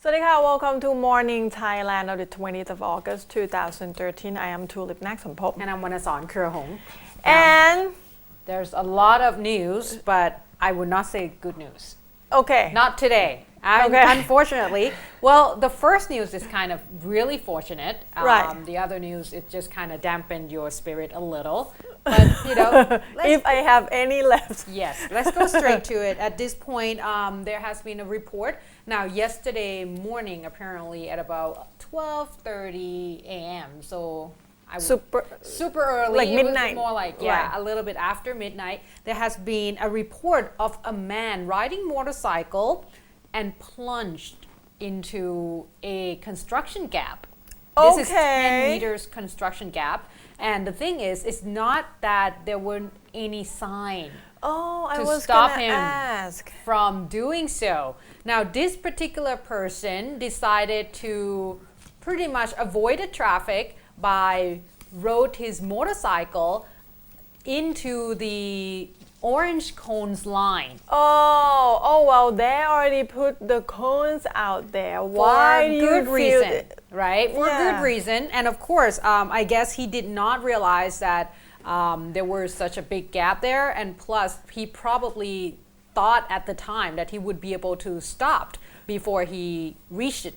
สวัสดีค่ะ Welcome to Morning Thailand on the 20th of August 2013 I am Tulip นักสมภพ And I'm Wanasan Kurahong. and There's a lot of news, but I would not say good news. okay Not today. Okay. Unfortunately. Well, the first news is kind of really fortunate. Right. The other news, it just kind of dampened your spirit a little. But, if I have any left yes, let's go straight to it. At this point, there has been a report. Now, yesterday morning, apparently at about 12:30 a.m. So I would, super early. like midnight. It was more like a little bit after midnight. There has been a report of a man riding motorcycle and plunged into a construction gap. This is 10 meters construction gap. And the thing is, it's not that there weren't any sign I to was stop gonna him ask from doing so. Now, this particular person decided to pretty much avoid the traffic by rode his motorcycle into the orange cones line. Well, they already put the cones out there. Why For do you good feel reason, it? right? For Yeah. good reason. And of course, I guess he did not realize that there was such a big gap there. And plus, he probably thought at the time that he would be able to stop before he reached it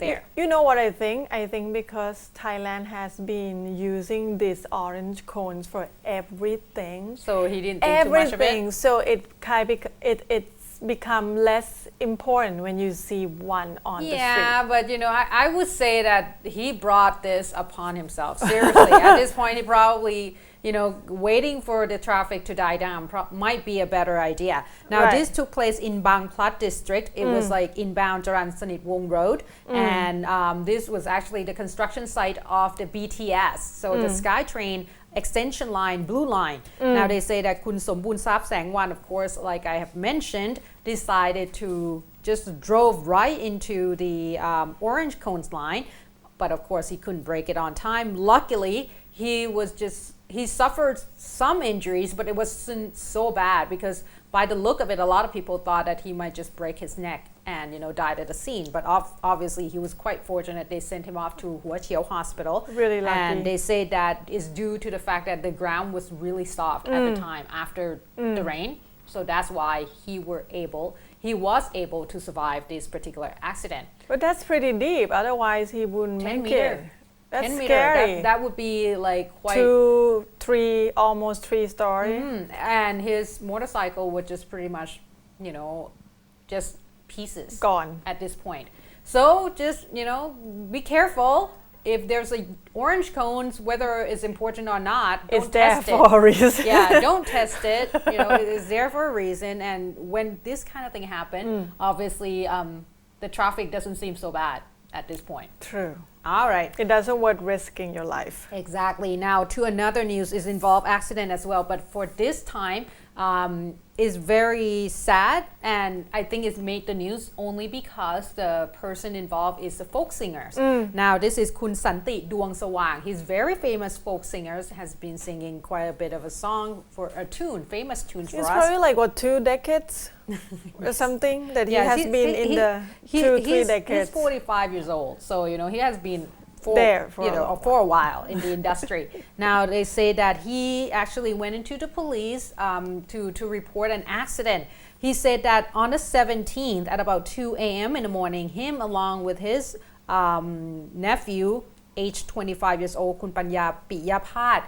there. You know what I think? I think because Thailand has been using these orange cones for everything. So he didn't think too much of Everything. it. So it's become less important when you see one on the street. Yeah, but I would say that he brought this upon himself. Seriously, at this point, he probably, waiting for the traffic to die down might be a better idea. Now, Right. this took place in Bangkok district. It was like inbound Jaran Sanit Wong Road, and this was actually the construction site of the BTS. So the SkyTrain extension line, blue line. Now they say that Kun Sombun Sap Sangwan, of course, like I have mentioned, decided to just drove right into the orange cones line, but of course he couldn't break it on time. Luckily, he suffered some injuries, but it wasn't so bad because by the look of it, a lot of people thought that he might just break his neck and died at the scene. But obviously, he was quite fortunate. They sent him off to Hua Chiao Hospital. Really lucky. And they say that is due to the fact that the ground was really soft at the time after the rain. So that's why he was able to survive this particular accident. But that's pretty deep. Otherwise, he wouldn't 10 make meter. it. That's 10 meter. scary. That would be like quite 2, 3, almost 3-story. And his motorcycle was just pretty much, just pieces Gone. at this point. So just, be careful. If there's orange cones, whether it's important or not, don't It's there test for it. a reason. Yeah, don't test it. It is there for a reason. And when this kind of thing happened, obviously the traffic doesn't seem so bad at this point. True. All right. It doesn't worth risking your life. Exactly. Now to another news is involved accident as well, but for this time is very sad, and I think it's made the news only because the person involved is a folk singer. Now this is Kun Santi Duang Sawang. He's very famous folk singer, has been singing quite a bit of a song for a tune, famous tunes for It's us. probably like 2 decades or something that he has been in the 2-3 decades. He's 45 years old, so he has been for a while in the industry. Now they say that he actually went into the police to report an accident. He said that on the 17th at about 2 a.m. in the morning, him along with his nephew, aged 25 years old, Kun Panya Piyaphat,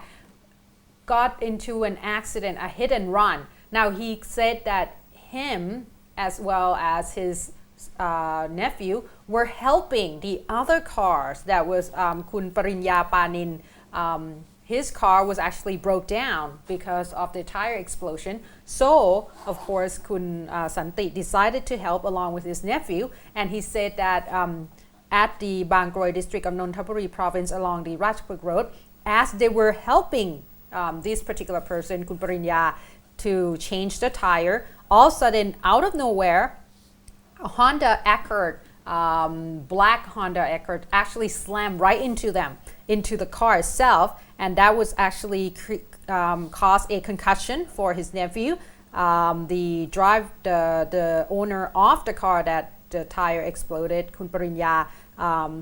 got into an accident, a hit and run. Now he said that him as well as his nephew were helping the other cars. That was Kun Parinya Panin. His car was actually broke down because of the tire explosion. So, of course, Kun Santi decided to help along with his nephew, and he said that at the Bangkok district of Nonthaburi province along the Ratchathani road, as they were helping this particular person, Kun Parinya, to change the tire, all of a sudden, out of nowhere, a Honda Accord, black Honda Accord, actually slammed right into the car itself, and that was actually caused a concussion for his nephew. The owner of the car that the tire exploded. Kun Parinya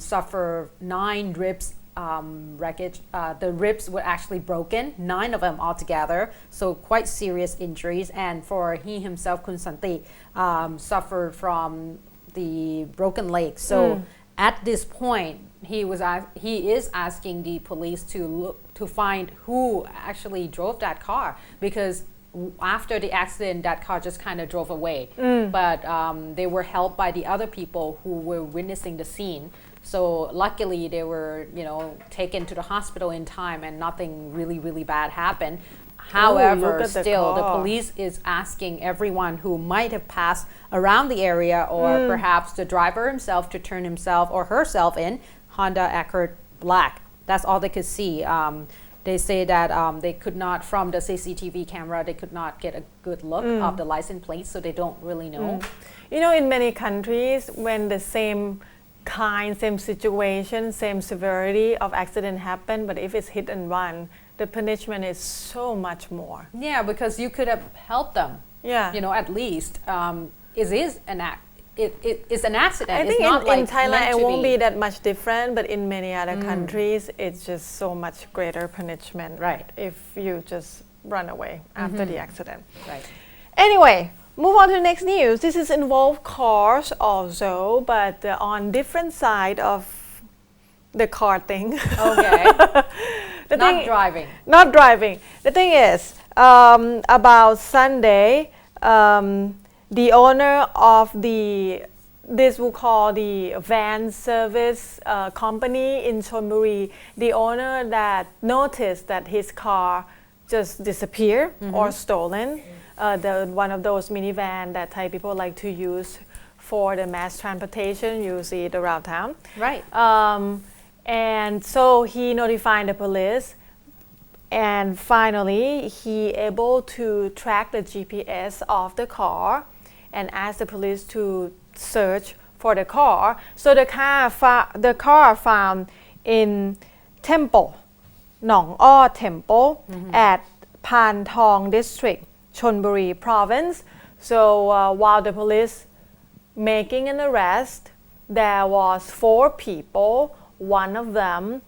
suffered 9 ribs wreckage. The ribs were actually broken, 9 of them altogether, so quite serious injuries. And for he himself, Kun Santi, suffered from the broken leg. So at this point, he is asking the police to find who actually drove that car, because after the accident, that car just kind of drove away. But they were helped by the other people who were witnessing the scene. So luckily they were, taken to the hospital in time and nothing really bad happened. However, still the police is asking everyone who might have passed around the area, or perhaps the driver himself, to turn himself or herself in Honda Accord Black. That's all they could see. They say that they could not, from the CCTV camera, they could not get a good look of the license plate, so they don't really know. In many countries, when the same situation, same severity of accident happen, but if it's hit and run, the punishment is so much more. Yeah, because you could have helped them. Yeah. At least. It is an accident. I think in Thailand it won't be that much different, but in many other countries it's just so much greater punishment. Right. If you just run away after the accident. Right. Anyway, move on to the next news. This is involve cars also, but on different side of the car thing. Okay. Not driving. The thing is, about Sunday, the owner of this we'll call the van service company in Chonburi, the owner that noticed that his car just disappeared or stolen, one of those minivan that Thai people like to use for the mass transportation, you see it around town. Right. And so he notified the police, and finally he able to track the GPS of the car and ask the police to search for the car. So the car found in Temple, Nong Aw Temple at Pan Thong district, Chonburi province. So while the police making an arrest, there was 4 people. One of them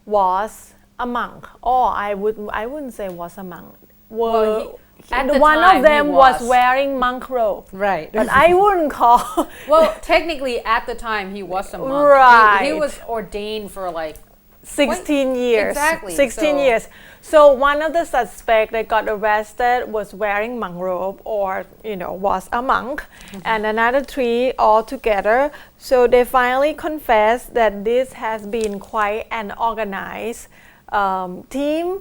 was a monk. I wouldn't say was a monk. One of them was wearing monk robe. Right. But I wouldn't call. Well, technically at the time he was a monk. Right. He was ordained for 16 years. Exactly. 16 years. So one of the suspects that got arrested was wearing monk robe, or was a monk, and another 3 altogether. So they finally confessed that this has been quite an organized team.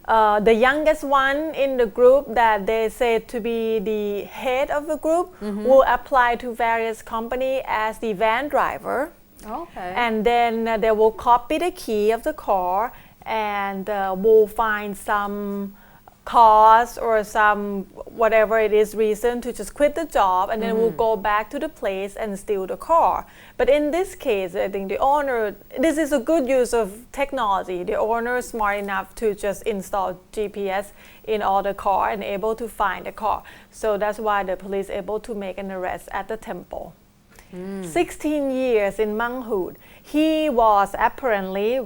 The youngest one in the group, that they said to be the head of the group, will apply to various companies as the van driver. Okay. And then they will copy the key of the car, and will find some cause or some whatever it is reason to just quit the job, and then we'll go back to the place and steal the car. But in this case, I think the owner, this is a good use of technology. The owner is smart enough to just install GPS in all the car and able to find the car. So that's why the police able to make an arrest at the temple. 16 years in monkhood. He was apparently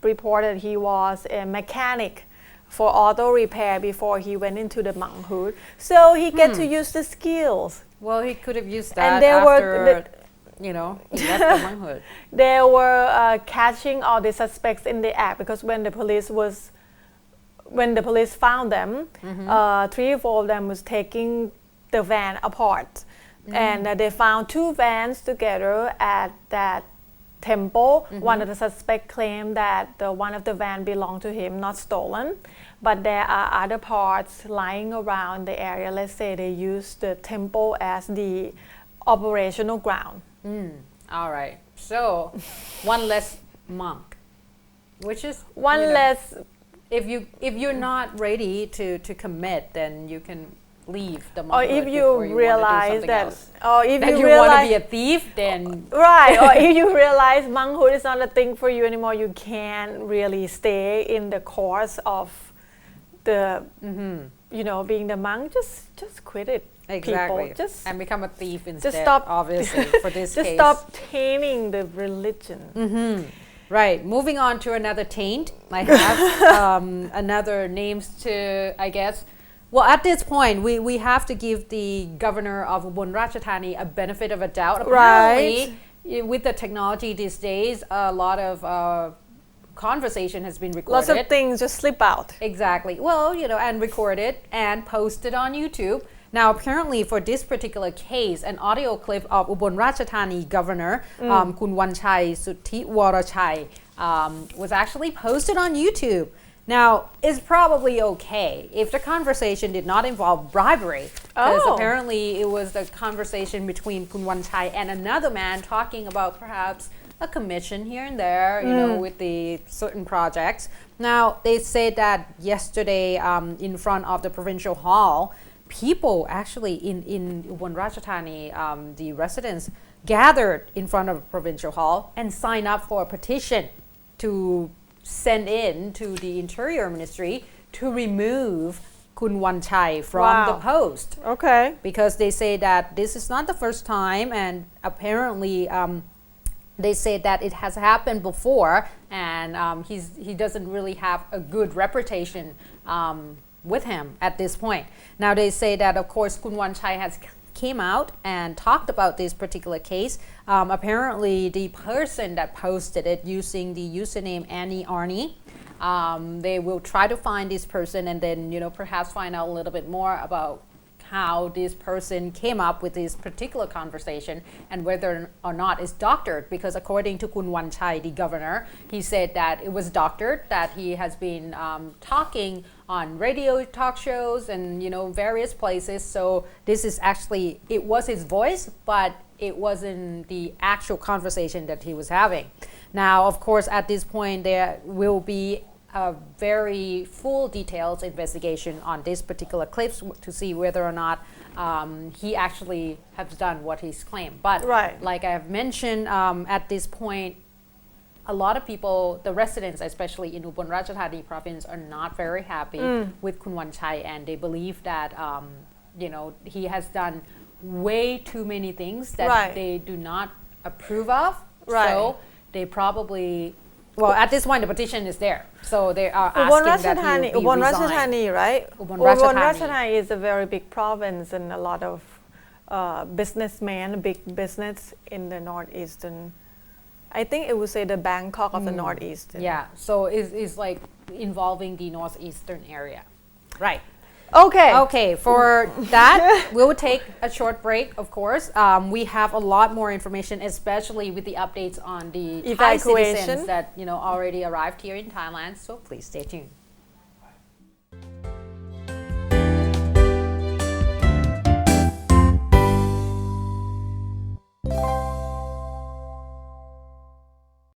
reported he was a mechanic for auto repair before he went into the monkhood. So he get to use the skills. Well, he could have used that and after, he left the monkhood. They were catching all the suspects in the act, because when the police found them, 3 or 4 of them was taking the van apart. And they found 2 vans together at that temple. One of the suspects claimed that one of the van belonged to him, not stolen. But there are other parts lying around the area. Let's say they used the temple as the operational ground. All right. So 1 less monk, which is one less. If you're not ready to commit, then you can leave the or if you realize that, or if you want to be a thief, then right. Or if you realize monkhood is not a thing for you anymore, you can't really stay in the course of the being the monk. Just quit it. Exactly. people. Just and become a thief instead. stop- obviously, for this just case. stop tainting the religion. Right. Moving on to another taint. I have another names to, I guess. Well, at this point, we have to give the governor of Ubon Ratchathani a benefit of a doubt. Apparently, with the technology these days, a lot of conversation has been recorded. Lots of things just slip out. Exactly. Well, and recorded and posted on YouTube. Now, apparently, for this particular case, an audio clip of Ubon Ratchathani governor, Kun Wanchai Suthi Warachai, was actually posted on YouTube. Now, it's probably okay if the conversation did not involve bribery, because apparently it was the conversation between Kun Wanchai and another man talking about perhaps a commission here and there, with the certain projects. Now, they said that yesterday in front of the provincial hall, people actually in Ubon Ratchathani, the residents gathered in front of the provincial hall and signed up for a petition to send in to the Interior Ministry to remove Kun Wanchai from the post. Okay. Because they say that this is not the first time, and apparently they say that it has happened before, and he doesn't really have a good reputation with him at this point. Now they say that, of course, Kun Wanchai has came out and talked about this particular case. Apparently, the person that posted it using the username Annie Arnie, they will try to find this person and then, perhaps find out a little bit more about how this person came up with this particular conversation and whether or not it's doctored, because according to Kun Wanchai, the governor, he said that it was doctored, that he has been talking on radio talk shows and various places. So this is actually, it was his voice, but it wasn't the actual conversation that he was having. Now, of course, at this point, there will be a very full details investigation on this particular clips to see whether or not he actually has done what he's claimed. But like I have mentioned, at this point, a lot of people, the residents, especially in Ubon Ratchathani province, are not very happy with Kun Wanchai, and they believe that he has done way too many things that they do not approve of. So they probably, well, at this point, the petition is there. So they are asking that he be Ubon resigned. Ratchathani, right? Ubon Ubon Ratchathani. Ratchathani is a very big province and a lot of businessmen, big business in the northeastern. I think it would say the Bangkok of the northeast. Yeah, so it's like involving the northeastern area. Right. Okay, for that, we'll take a short break, of course. We have a lot more information, especially with the updates on the Thai Evacuation. citizens that already arrived here in Thailand. So please stay tuned.